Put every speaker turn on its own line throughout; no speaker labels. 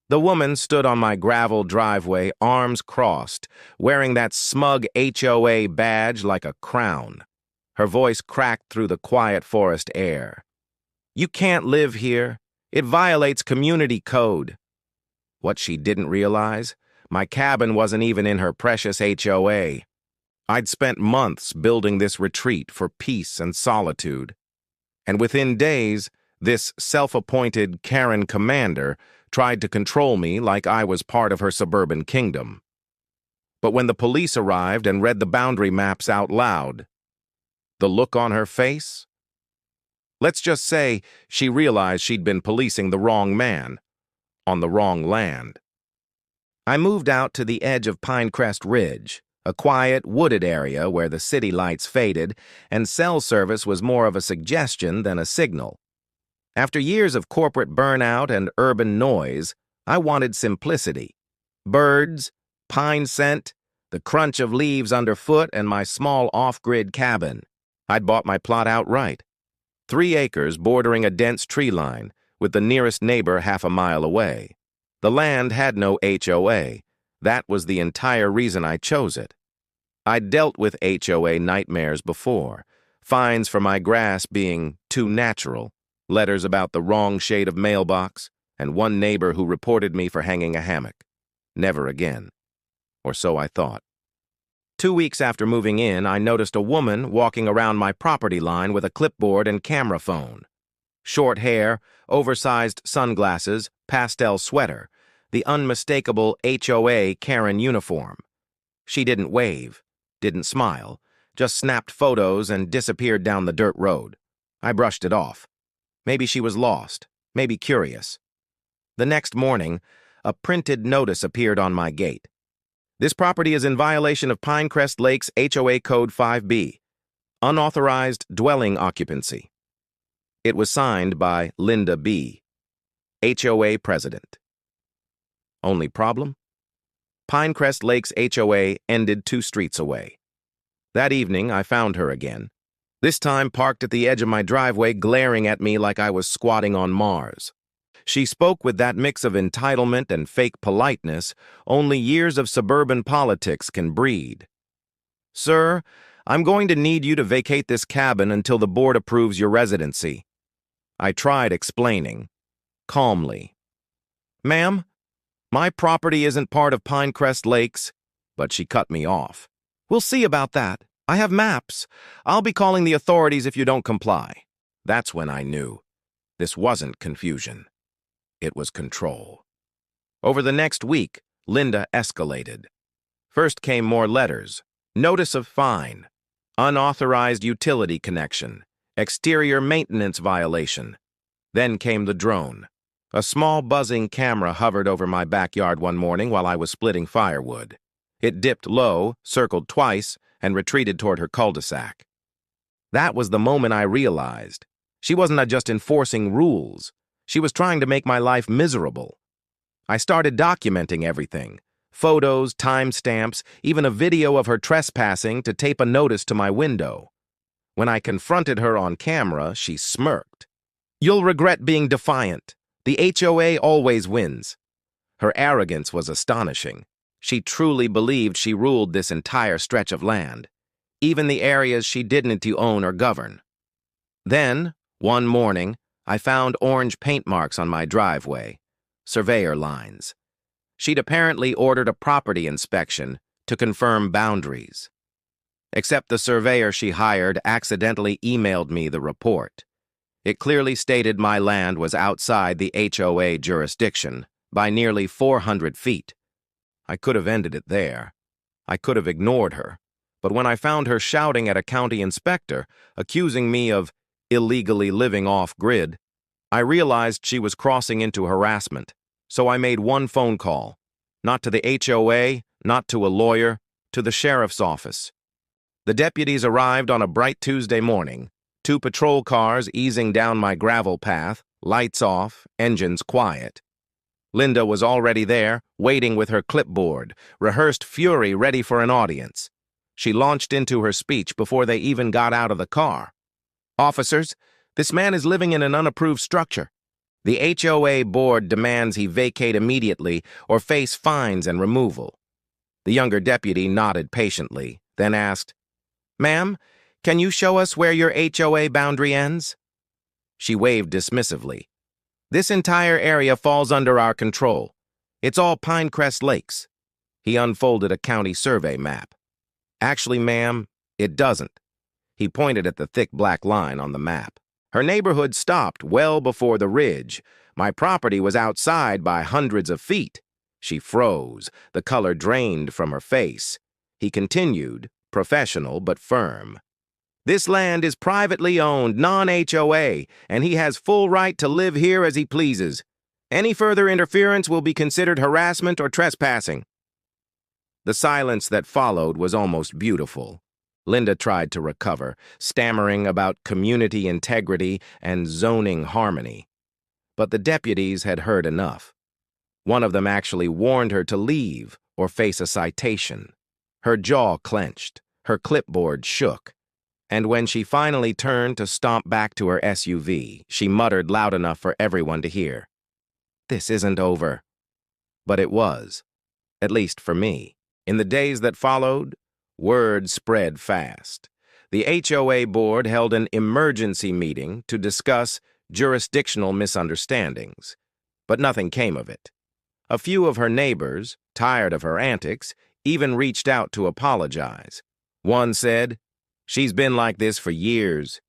The woman stood on my gravel driveway, arms crossed, wearing that smug HOA badge like a crown. Her voice cracked through the quiet forest air. "You can't live here. It violates community code." What she didn't realize, my cabin wasn't even in her precious HOA. I'd spent months building this retreat for peace and solitude. And within days, this self-appointed Karen commander tried to control me like I was part of her suburban kingdom. But when the police arrived and read the boundary maps out loud, the look on her face? Let's just say she realized she'd been policing the wrong man, on the wrong land. I moved out to the edge of Pinecrest Ridge, a quiet, wooded area where the city lights faded and cell service was more of a suggestion than a signal. After years of corporate burnout and urban noise, I wanted simplicity. Birds, pine scent, the crunch of leaves underfoot, and my small off-grid cabin. I'd bought my plot outright. 3 acres bordering a dense tree line, with the nearest neighbor half a mile away. The land had no HOA. That was the entire reason I chose it. I'd dealt with HOA nightmares before, fines for my grass being too natural, letters about the wrong shade of mailbox, and one neighbor who reported me for hanging a hammock. Never again. Or so I thought. 2 weeks after moving in, I noticed a woman walking around my property line with a clipboard and camera phone. Short hair, oversized sunglasses, pastel sweater, the unmistakable HOA Karen uniform. She didn't wave, didn't smile, just snapped photos and disappeared down the dirt road. I brushed it off. Maybe she was lost, maybe curious. The next morning, a printed notice appeared on my gate. "This property is in violation of Pinecrest Lake's HOA Code 5B, unauthorized dwelling occupancy." It was signed by Linda B., HOA president. Only problem? Pinecrest Lake's HOA ended 2 streets away. That evening, I found her again, this time parked at the edge of my driveway, glaring at me like I was squatting on Mars. She spoke with that mix of entitlement and fake politeness only years of suburban politics can breed. "Sir, I'm going to need you to vacate this cabin until the board approves your residency." I tried explaining, calmly. "Ma'am, my property isn't part of Pinecrest Lakes," but she cut me off. "We'll see about that. I have maps. I'll be calling the authorities if you don't comply." That's when I knew. This wasn't confusion. It was control. Over the next week, Linda escalated. First came more letters. Notice of fine. Unauthorized utility connection. Exterior maintenance violation. Then came the drone. A small buzzing camera hovered over my backyard one morning while I was splitting firewood. It dipped low, circled twice, and retreated toward her cul-de-sac. That was the moment I realized. She wasn't just enforcing rules. She was trying to make my life miserable. I started documenting everything. Photos, timestamps, even a video of her trespassing to tape a notice to my window. When I confronted her on camera, she smirked. "You'll regret being defiant. The HOA always wins." Her arrogance was astonishing. She truly believed she ruled this entire stretch of land, even the areas she didn't own or govern. Then, one morning, I found orange paint marks on my driveway, surveyor lines. She'd apparently ordered a property inspection to confirm boundaries. Except the surveyor she hired accidentally emailed me the report. It clearly stated my land was outside the HOA jurisdiction by nearly 400 feet. I could have ended it there. I could have ignored her. But when I found her shouting at a county inspector, accusing me of illegally living off-grid, I realized she was crossing into harassment. So I made one phone call. Not to the HOA, not to a lawyer, to the sheriff's office. The deputies arrived on a bright Tuesday morning, 2 patrol cars easing down my gravel path, lights off, engines quiet. Linda was already there, waiting with her clipboard, rehearsed fury ready for an audience. She launched into her speech before they even got out of the car. "Officers, this man is living in an unapproved structure. The HOA board demands he vacate immediately or face fines and removal. The younger deputy nodded patiently, then asked, "Ma'am, can you show us where your HOA boundary ends?" She waved dismissively. "This entire area falls under our control. It's all Pinecrest Lakes." He unfolded a county survey map. "Actually, ma'am, it doesn't." He pointed at the thick black line on the map. "Her neighborhood stopped well before the ridge. My property was outside by hundreds of feet." She froze, the color drained from her face. He continued, professional but firm. "This land is privately owned, non-HOA, and he has full right to live here as he pleases. Any further interference will be considered harassment or trespassing." The silence that followed was almost beautiful. Linda tried to recover, stammering about community integrity and zoning harmony. But the deputies had heard enough. One of them actually warned her to leave or face a citation. Her jaw clenched, her clipboard shook, and when she finally turned to stomp back to her SUV, she muttered loud enough for everyone to hear, "This isn't over." But it was, at least for me. In the days that followed, word spread fast. The HOA board held an emergency meeting to discuss jurisdictional misunderstandings, but nothing came of it. A few of her neighbors, tired of her antics, even reached out to apologize. One said, "She's been like this for years.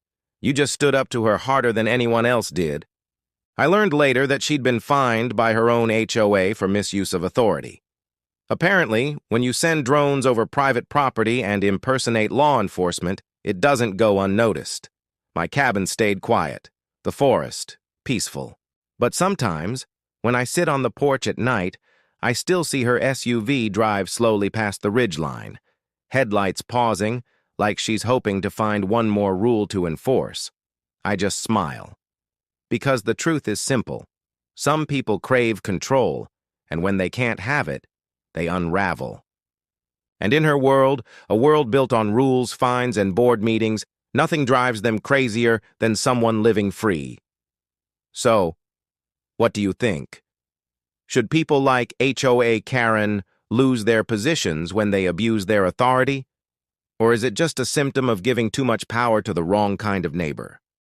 You just stood up to her harder than anyone else did." I learned later that she'd been fined by her own HOA for misuse of authority. Apparently, when you send drones over private property and impersonate law enforcement, it doesn't go unnoticed. My cabin stayed quiet, the forest peaceful. But sometimes, when I sit on the porch at night, I still see her SUV drive slowly past the ridgeline, headlights pausing, like she's hoping to find one more rule to enforce. I just smile. Because the truth is simple. Some people crave control, and when they can't have it, they unravel. And in her world, a world built on rules, fines, and board meetings, nothing drives them crazier than someone living free. So, what do you think? Should people like HOA Karen lose their positions when they abuse their authority? Or is it just a symptom of giving too much power to the wrong kind of neighbor?